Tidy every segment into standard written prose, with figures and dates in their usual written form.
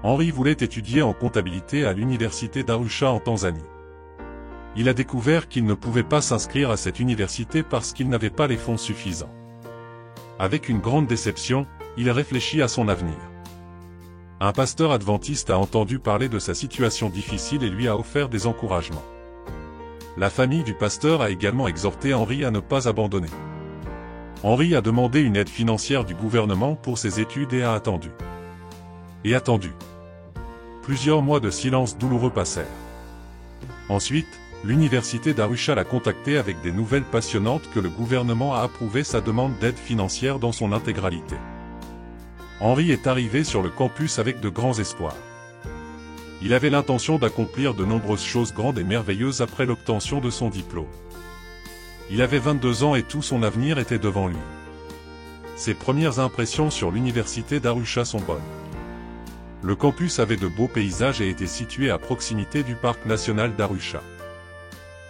Henri voulait étudier en comptabilité à l'université d'Arusha en Tanzanie. Il a découvert qu'il ne pouvait pas s'inscrire à cette université parce qu'il n'avait pas les fonds suffisants. Avec une grande déception, il réfléchit à son avenir. Un pasteur adventiste a entendu parler de sa situation difficile et lui a offert des encouragements. La famille du pasteur a également exhorté Henri à ne pas abandonner. Henri a demandé une aide financière du gouvernement pour ses études et a attendu. Et attendu. Plusieurs mois de silence douloureux passèrent. Ensuite, l'université d'Arusha l'a contacté avec des nouvelles passionnantes que le gouvernement a approuvé sa demande d'aide financière dans son intégralité. Henri est arrivé sur le campus avec de grands espoirs. Il avait l'intention d'accomplir de nombreuses choses grandes et merveilleuses après l'obtention de son diplôme. Il avait 22 ans et tout son avenir était devant lui. Ses premières impressions sur l'université d'Arusha sont bonnes. Le campus avait de beaux paysages et était situé à proximité du parc national d'Arusha.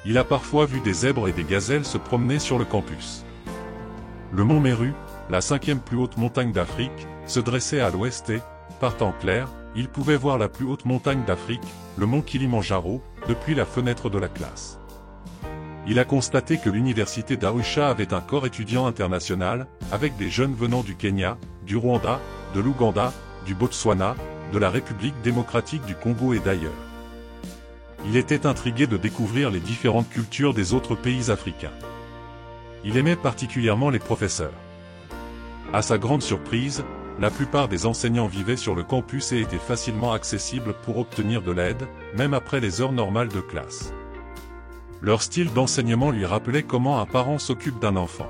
Il a parfois vu des zèbres et des gazelles se promener sur le campus. Le mont Meru, la 5e plus haute montagne d'Afrique, se dressait à l'ouest et, par temps clair, il pouvait voir la plus haute montagne d'Afrique, le mont Kilimandjaro, depuis la fenêtre de la classe. Il a constaté que l'université d'Arusha avait un corps étudiant international, avec des jeunes venant du Kenya, du Rwanda, de l'Ouganda, du Botswana, de la République démocratique du Congo et d'ailleurs. Il était intrigué de découvrir les différentes cultures des autres pays africains. Il aimait particulièrement les professeurs. À sa grande surprise, la plupart des enseignants vivaient sur le campus et étaient facilement accessibles pour obtenir de l'aide, même après les heures normales de classe. Leur style d'enseignement lui rappelait comment un parent s'occupe d'un enfant.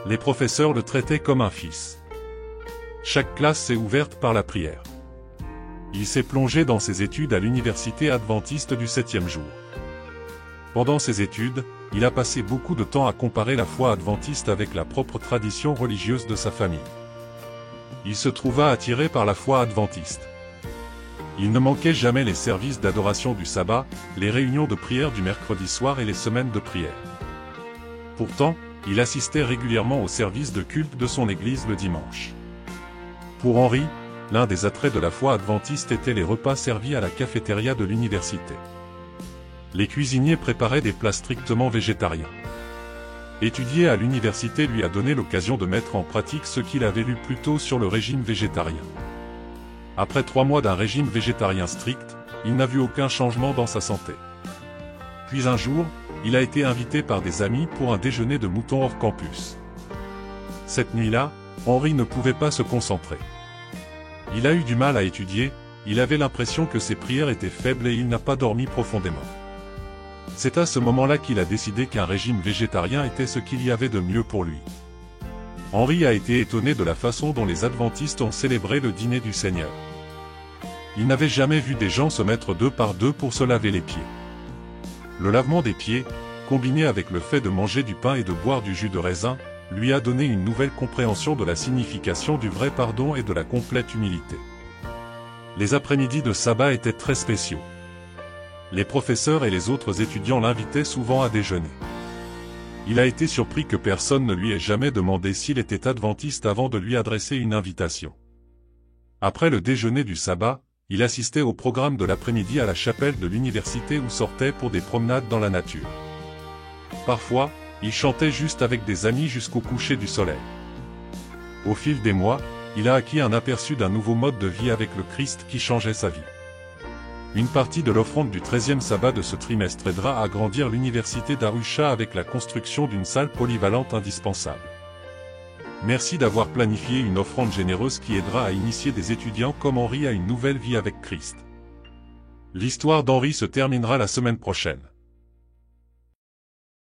Les professeurs le traitaient comme un fils. Chaque classe s'est ouverte par la prière. Il s'est plongé dans ses études à l'université adventiste du 7e jour. Pendant ses études, il a passé beaucoup de temps à comparer la foi adventiste avec la propre tradition religieuse de sa famille. Il se trouva attiré par la foi adventiste. Il ne manquait jamais les services d'adoration du sabbat, les réunions de prière du mercredi soir et les semaines de prière. Pourtant, il assistait régulièrement aux services de culte de son église le dimanche. Pour Henri, l'un des attraits de la foi adventiste était les repas servis à la cafétéria de l'université. Les cuisiniers préparaient des plats strictement végétariens. Étudier à l'université lui a donné l'occasion de mettre en pratique ce qu'il avait lu plus tôt sur le régime végétarien. Après 3 mois d'un régime végétarien strict, il n'a vu aucun changement dans sa santé. Puis un jour, il a été invité par des amis pour un déjeuner de mouton hors campus. Cette nuit-là, Henri ne pouvait pas se concentrer. Il a eu du mal à étudier, il avait l'impression que ses prières étaient faibles et il n'a pas dormi profondément. C'est à ce moment-là qu'il a décidé qu'un régime végétarien était ce qu'il y avait de mieux pour lui. Henri a été étonné de la façon dont les adventistes ont célébré le dîner du Seigneur. Il n'avait jamais vu des gens se mettre 2 par 2 pour se laver les pieds. Le lavement des pieds, combiné avec le fait de manger du pain et de boire du jus de raisin, lui a donné une nouvelle compréhension de la signification du vrai pardon et de la complète humilité. Les après-midi de sabbat étaient très spéciaux. Les professeurs et les autres étudiants l'invitaient souvent à déjeuner. Il a été surpris que personne ne lui ait jamais demandé s'il était adventiste avant de lui adresser une invitation. Après le déjeuner du sabbat, il assistait au programme de l'après-midi à la chapelle de l'université ou sortait pour des promenades dans la nature. Parfois, il chantait juste avec des amis jusqu'au coucher du soleil. Au fil des mois, il a acquis un aperçu d'un nouveau mode de vie avec le Christ qui changeait sa vie. Une partie de l'offrande du 13e sabbat de ce trimestre aidera à agrandir l'université d'Arusha avec la construction d'une salle polyvalente indispensable. Merci d'avoir planifié une offrande généreuse qui aidera à initier des étudiants comme Henri à une nouvelle vie avec Christ. L'histoire d'Henri se terminera la semaine prochaine.